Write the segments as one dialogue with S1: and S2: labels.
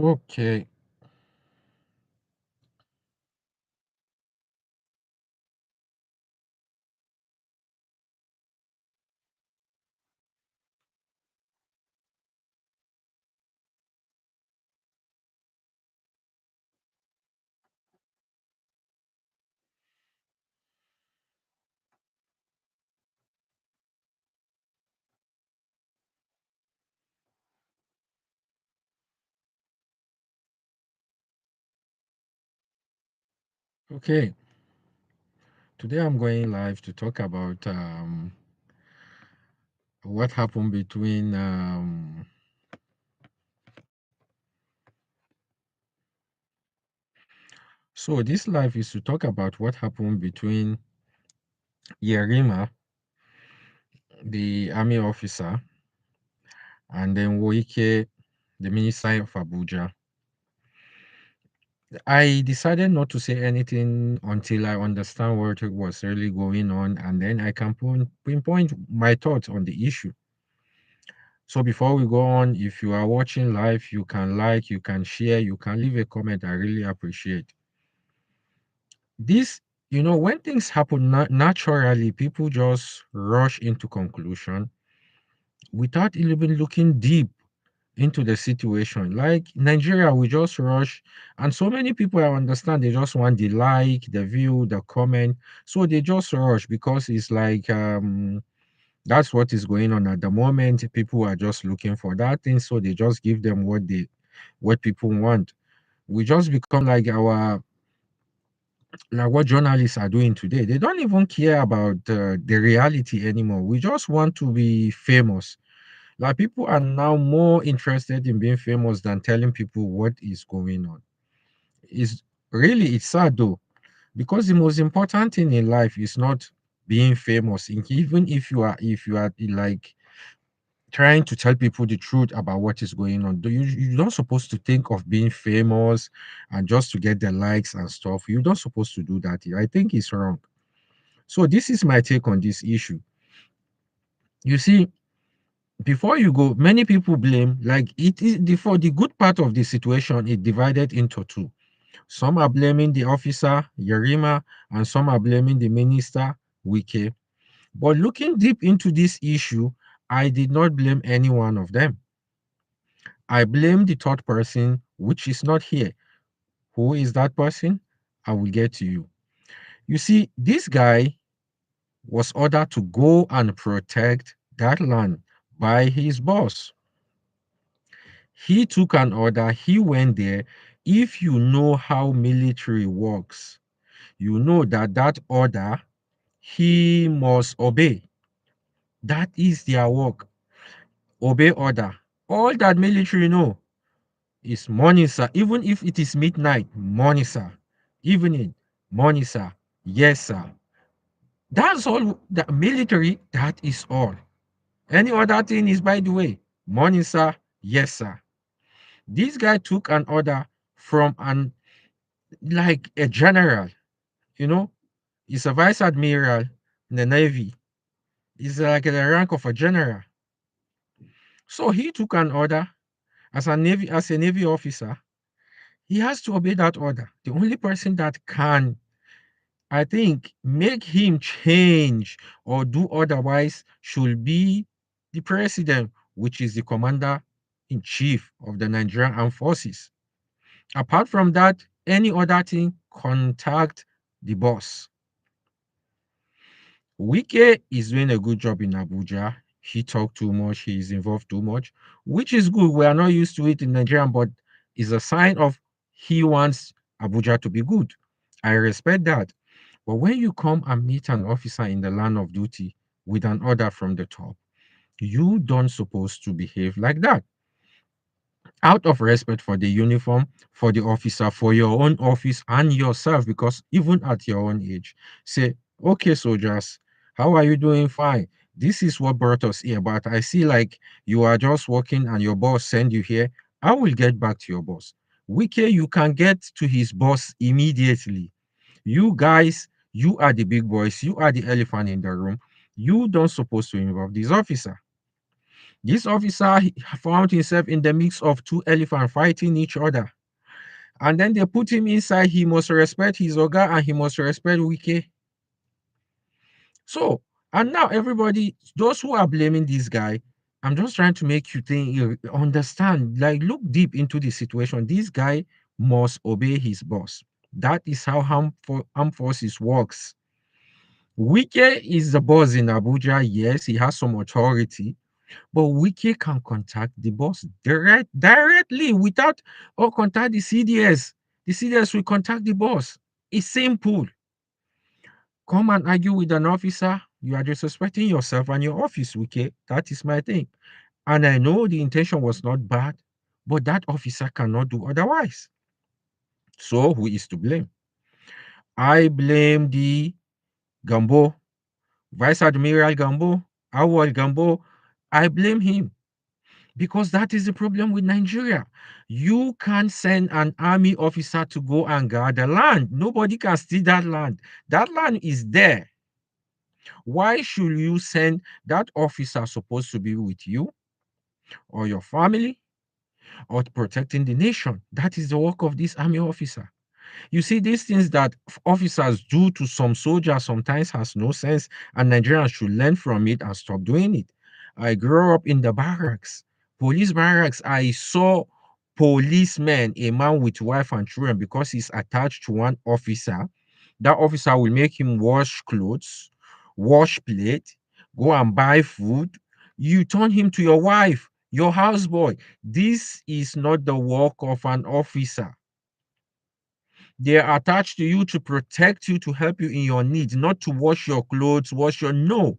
S1: Okay, okay. Today I'm going live to talk about what happened between so this live is to talk about what happened between Yerima, the army officer, and then Wike, the minister of Abuja. I decided not to say anything until I understand what was really going on, and then I can pinpoint my thoughts on the issue. So before we go on, if you are watching live, you can like, you can share, you can leave a comment. I really appreciate this. When things happen naturally, people just rush into conclusion without even looking deep into the situation. Like Nigeria, we just rush, and so many people I understand they just want the like, the view, the comment. So they just rush because it's like that's what is going on at the moment. People are just looking for that thing, so they just give them what people want. We just become like what journalists are doing today. They don't even care about the reality anymore. We just want to be famous. Like people are now more interested in being famous than telling people what is going on. It's it's sad though, because the most important thing in life is not being famous. Even if you are like trying to tell people the truth about what is going on. You're not supposed to think of being famous and just to get the likes and stuff. You're not supposed to do that. I think it's wrong. So this is my take on this issue. You see, before you go, many people blame, like it is for the good part of the situation, it divided into two. Some are blaming the officer, Yerima, and some are blaming the minister, Wike. But looking deep into this issue, I did not blame any one of them. I blame the third person, which is not here. Who is that person? I will get to you. You see, this guy was ordered to go and protect that land by his boss. He took an order, he went there. If you know how military works, you know that that order he must obey. That is their work. Obey order. All that military know is morning, sir. Even if it is midnight, morning, sir. Evening, morning, sir. Yes, sir. That's all. The military, that is all. Any other thing is by the way. Morning, sir. Yes, sir. This guy took an order from an like a general, you know, he's a vice admiral in the navy. He's like the rank of a general. So he took an order as a navy officer. He has to obey that order. The only person that can, I think, make him change or do otherwise should be the president, which is the commander in chief of the Nigerian Armed Forces. Apart from that, any other thing, contact the boss. Wike is doing a good job in Abuja. He talked too much, he is involved too much, which is good. We are not used to it in Nigeria, but it's a sign of he wants Abuja to be good. I respect that. But when you come and meet an officer in the line of duty with an order from the top, you don't supposed to behave like that. Out of respect for the uniform, for the officer, for your own office and yourself, because even at your own age, say, okay, soldiers, how are you doing? Fine. This is what brought us here, but I see like you are just working and your boss send you here. I will get back to your boss. Wike, you can get to his boss immediately. You guys, you are the big boys, you are the elephant in the room. You don't supposed to involve this officer. This officer found himself in the mix of two elephants fighting each other. And then they put him inside. He must respect his Oga and he must respect Wike. So, and now everybody, those who are blaming this guy, I'm just trying to make you think, you understand, like look deep into the situation. This guy must obey his boss. That is how armed forces works. Wike is the boss in Abuja. Yes, he has some authority, but Wike can contact the boss directly without or contact the CDS. The CDS will contact the boss. It's simple. Come and argue with an officer, you are disrespecting yourself and your office, okay? That is my thing. And I know the intention was not bad, but that officer cannot do otherwise. So who is to blame? I blame the Gambo, Vice Admiral Gambo, Awwal Gambo. I blame him because that is the problem with Nigeria. You can't send an army officer to go and guard the land. Nobody can steal that land. That land is there. Why should you send that officer supposed to be with you or your family or protecting the nation? That is the work of this army officer. You see, these things that officers do to some soldiers sometimes has no sense, and Nigerians should learn from it and stop doing it. I grew up in the barracks, police barracks. I saw policemen, a man with wife and children, because he's attached to one officer. That officer will make him wash clothes, wash plate, go and buy food. You turn him to your wife, your houseboy. This is not the work of an officer. They are attached to you to protect you, to help you in your needs, not to wash your clothes, wash your no.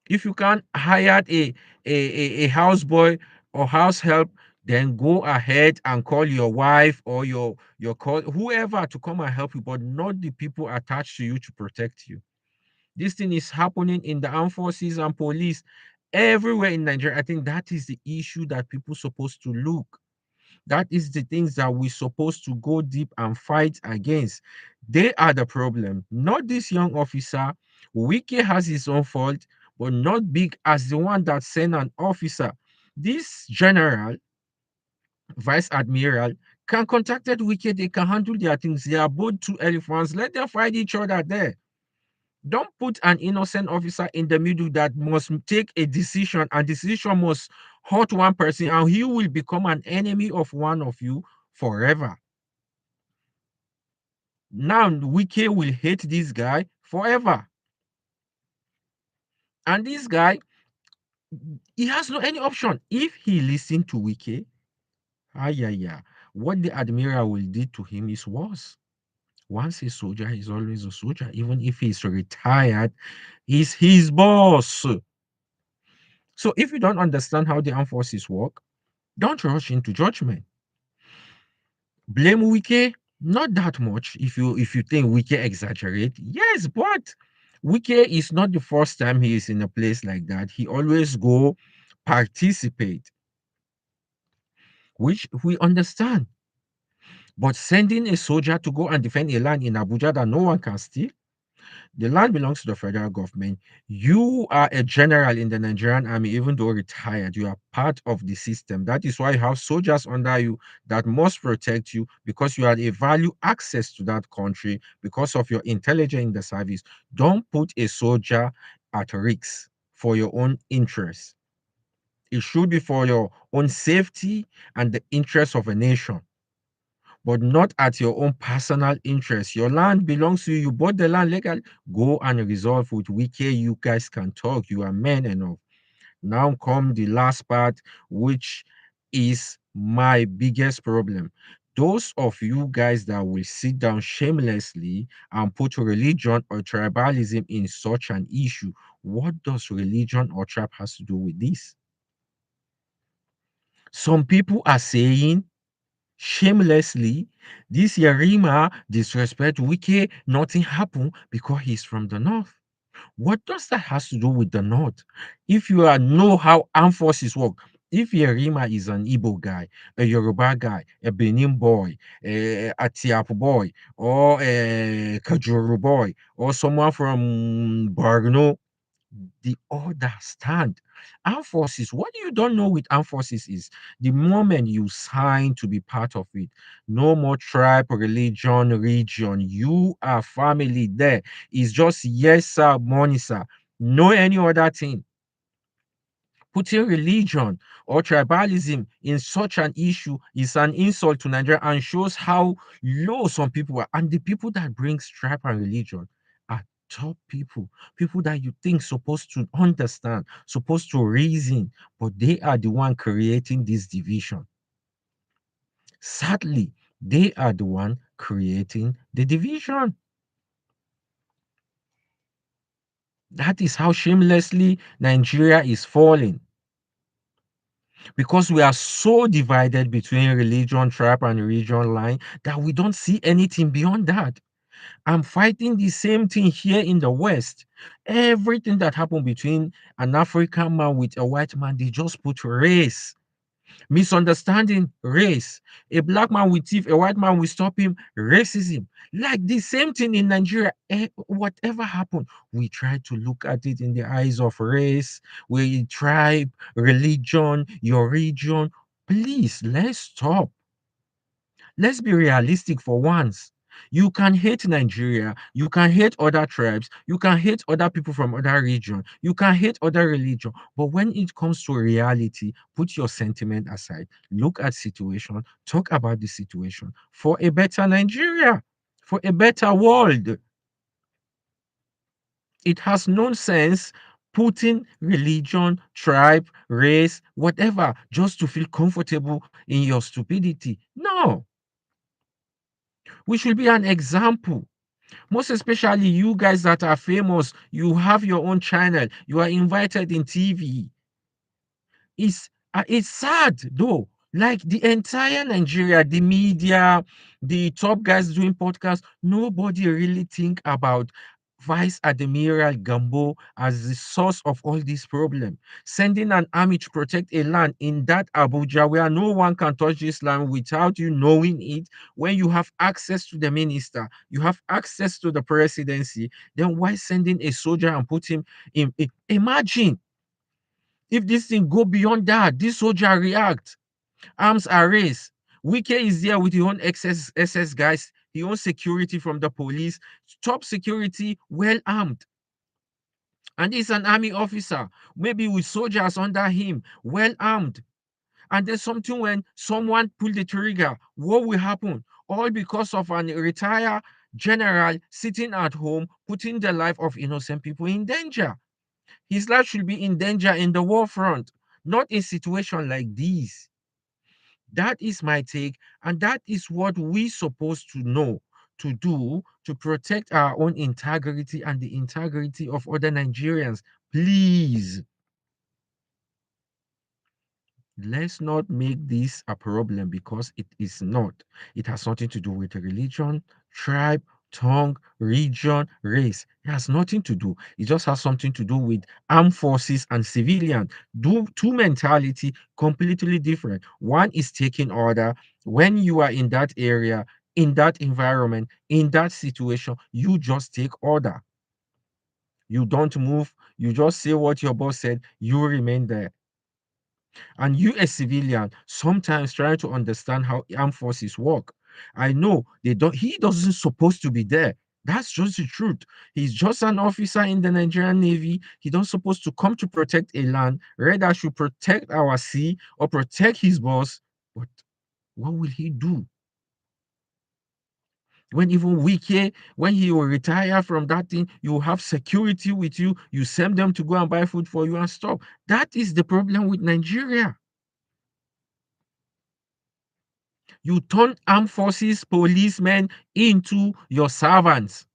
S1: If you can't hire a houseboy or house help, then go ahead and call your wife or your call whoever to come and help you, but not the people attached to you to protect you. This thing is happening in the armed forces and police everywhere in Nigeria. I think that is the issue that people supposed to look. That is the things that we're supposed to go deep and fight against. They are the problem, not this young officer. Wiki has his own fault, but not big as the one that sent an officer. This general, vice admiral, can contacted Wiki. They can handle their things. They are both two elephants. Let them fight each other there. Don't put an innocent officer in the middle that must take a decision, and decision must hurt one person, and he will become an enemy of one of you forever. Now Wike will hate this guy forever. And this guy, he has no any option. If he listen to Wike, yeah, what the admiral will do to him is worse. Once a soldier, he's always a soldier. Even if he's retired, he's his boss. So if you don't understand how the armed forces work, don't rush into judgment. Blame Wike, not that much. If you think Wike exaggerate, yes, but Wike is not the first time he is in a place like that. He always go participate, which we understand. But sending a soldier to go and defend a land in Abuja that no one can steal, the land belongs to the federal government. You are a general in the Nigerian army, even though retired, you are part of the system. That is why you have soldiers under you that must protect you because you have a value access to that country because of your intelligence in the service. Don't put a soldier at risk for your own interest. It should be for your own safety and the interest of a nation, but not at your own personal interest. Your land belongs to you. You bought the land legally. Go and resolve with Wike. You guys can talk. You are men enough. Now come the last part, which is my biggest problem. Those of you guys that will sit down shamelessly and put religion or tribalism in such an issue, what does religion or tribe has to do with this? Some people are saying shamelessly, this Yerima disrespect Wike, nothing happened because he's from the north. What does that has to do with the north? If you know how armed forces work, if Yerima is an Igbo guy, a Yoruba guy, a Benin boy, a Tiapu boy, or a Kajuru boy, or someone from Borno, the order stand. Armed forces, what you don't know with armed forces is the moment you sign to be part of it, no more tribe, religion, region. You are family there. It's just yes, sir, money, sir. No any other thing. Putting religion or tribalism in such an issue is an insult to Nigeria and shows how low some people are. And the people that bring tribe and religion are top people, people that you think supposed to understand, supposed to reason, but they are the one creating this division. Sadly, they are the one creating the division. That is how shamelessly Nigeria is falling, because we are so divided between religion, tribe, and region line that we don't see anything beyond that. I'm fighting the same thing here in the West. Everything that happened between an African man with a white man, they just put race. Misunderstanding, race. A black man will thief, a white man will stop him, racism. Like the same thing in Nigeria. Whatever happened, we try to look at it in the eyes of race, we tribe, religion, your region. Please, let's stop. Let's be realistic for once. You can hate Nigeria, you can hate other tribes, you can hate other people from other region, you can hate other religion, but when it comes to reality, put your sentiment aside. Look at situation, talk about the situation for a better Nigeria, for a better world. It has no sense putting religion, tribe, race, whatever, just to feel comfortable in your stupidity. No, we should be an example. Most especially you guys that are famous, you have your own channel, you are invited in TV. It's sad though. Like the entire Nigeria, the media, the top guys doing podcasts, nobody really think about Vice Admiral Gambo as the source of all this problem. Sending an army to protect a land in that Abuja where no one can touch this land without you knowing it, when you have access to the minister, you have access to the presidency, then why sending a soldier and put him in? Imagine if this thing go beyond that, this soldier react, arms are raised. Wike is there with his own SS guys, his own security from the police, top security, well armed. And he's an army officer, maybe with soldiers under him, well armed. And then something when someone pull the trigger, what will happen? All because of an retired general sitting at home, putting the life of innocent people in danger. His life should be in danger in the war front, not in situation like these. That is my take, and that is what we supposed to know to do to protect our own integrity and the integrity of other Nigerians. Please, let's not make this a problem, because it is not. It has nothing to do with religion, tribe, tongue, region, race. It has nothing to do. It just has something to do with armed forces and civilian. Do two mentality completely different. One is taking order. When you are in that area, in that environment, in that situation, you just take order. You don't move. You just say what your boss said. You remain there. And you, a civilian, sometimes trying to understand how armed forces work. I know they don't, he doesn't supposed to be there. That's just the truth. He's just an officer in the Nigerian Navy. He don't supposed to come to protect a land, rather should protect our sea or protect his boss. But what will he do? When even Wike, when he will retire from that thing, you have security with you. You send them to go and buy food for you and stuff. That is the problem with Nigeria. You turn armed forces policemen into your servants.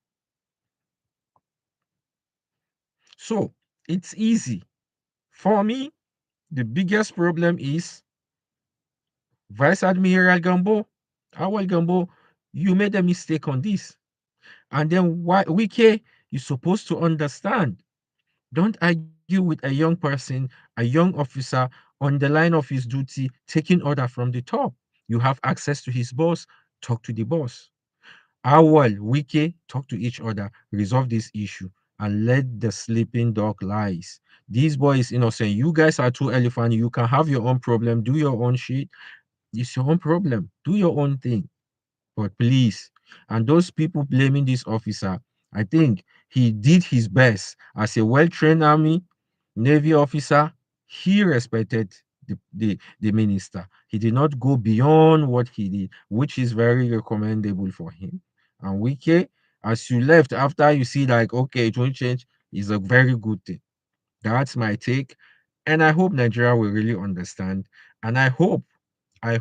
S1: So it's easy. For me, the biggest problem is Vice Admiral Gambo, Awwal Gambo, you made a mistake on this. And then why Wike, you're supposed to understand. Don't argue with a young person, a young officer on the line of his duty, taking order from the top. You have access to his boss, talk to the boss. How well Wike talk to each other, resolve this issue. and let the sleeping dog lies. This boy is innocent. You guys are two elephants. You can have your own problem, do your own shit. It's your own problem. Do your own thing. But please, and those people blaming this officer, I think he did his best as a well-trained army, navy officer. He respected the minister. He did not go beyond what he did, which is very recommendable for him. And Wike, as you left after you see like, okay, it won't change, is a very good thing. That's my take. And I hope Nigeria will really understand. And I hope we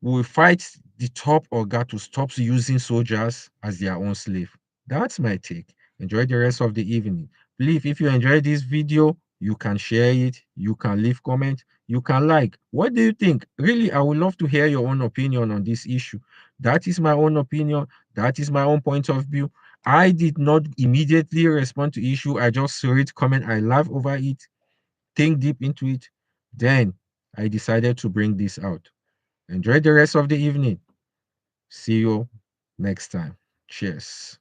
S1: will fight the top orga to stop using soldiers as their own slave. That's my take. Enjoy the rest of the evening. Please, if you enjoyed this video, you can share it, you can leave comment, you can like. What do you think? Really, I would love to hear your own opinion on this issue. That is my own opinion. That is my own point of view. I did not immediately respond to issue. I just read comment. I laugh over it, think deep into it. Then I decided to bring this out. Enjoy the rest of the evening. See you next time. Cheers.